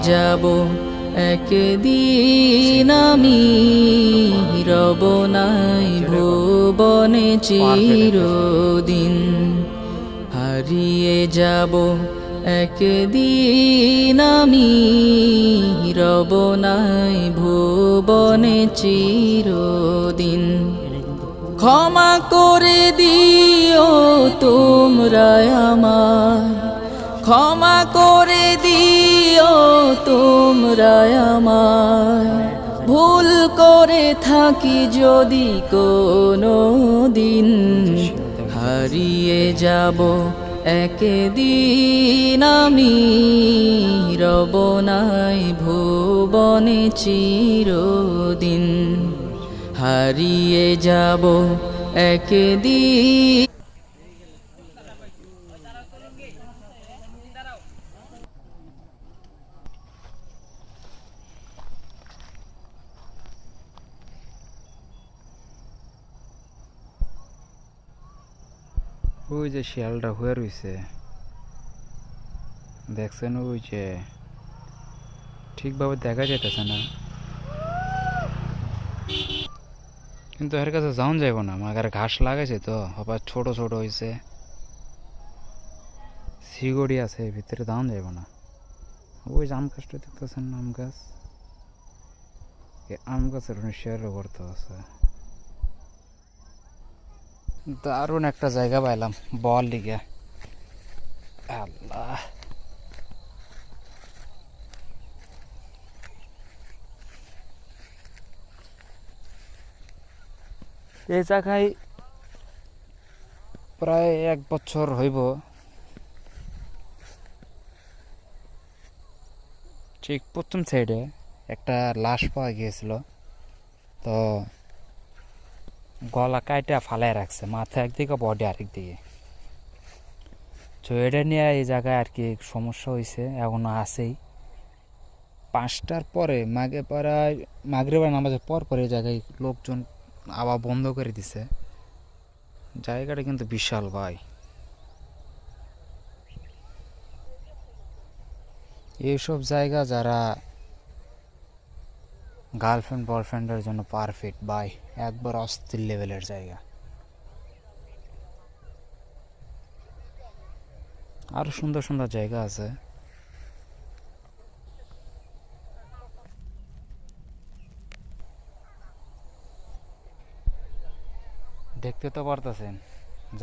যাব একদিন আমি, রব নাই ভুবনে চিরদিন। হারিয়ে যাব একদিন আমি, রব নাই ভুবনে চিরদিন। ক্ষমা করে দিও তোমরা আমায়, ক্ষমা করে দিও তোমরা আমায়, ভুল করে থাকি যদি কোনো দিন। হারিয়ে যাব একদিন আমি, রব নাই ভুবনে চিরদিন। হারিয়ে যাব একদিন। ওই যে শিয়ালটা হয়ে রয়েছে, দেখছেন? ওই যে ঠিকভাবে দেখা যেতেছে না, কিন্তু এর কাছে যাওয়া যাইব না। মাগার ঘাস লাগাইছে তো, আবার ছোট ছোট হয়েছে, শিগড়ি আছে, ভিতরে যাওয়া যাইব না। ওই যে আম গাছটা দেখতেছেন, আম গাছ, এই আম গাছের শেয়ারও করতে আছে। দারুণ একটা জায়গা পাইলাম বল লিগে। আল্লাহ, এই জায়গায় প্রায় 1 বছর হইব, ঠিক প্রথম সাইডে একটা লাশ পাওয়া গিয়েছিল, তো গলা কাইটা ফালায় রাখছে, মাথা একদিকে বডি আরেক দিকে। তো এটা নিয়ে এই জায়গায় আর কি সমস্যা হয়েছে, এখনো আছেই। 5টার পরে মাগরিবের নামাজের পর পরে এই জায়গায় লোকজন আবার বন্ধ করে দিছে। জায়গাটা কিন্তু বিশাল ভাই। এইসব জায়গা যারা গার্লফ্রেন্ড বয়ফ্রেন্ডের জন্য পারফেক্ট ভাই, একবার অস্থির লেভেলের জায়গা। আরো সুন্দর সুন্দর জায়গা আছে, দেখতে তো পারতেছেন।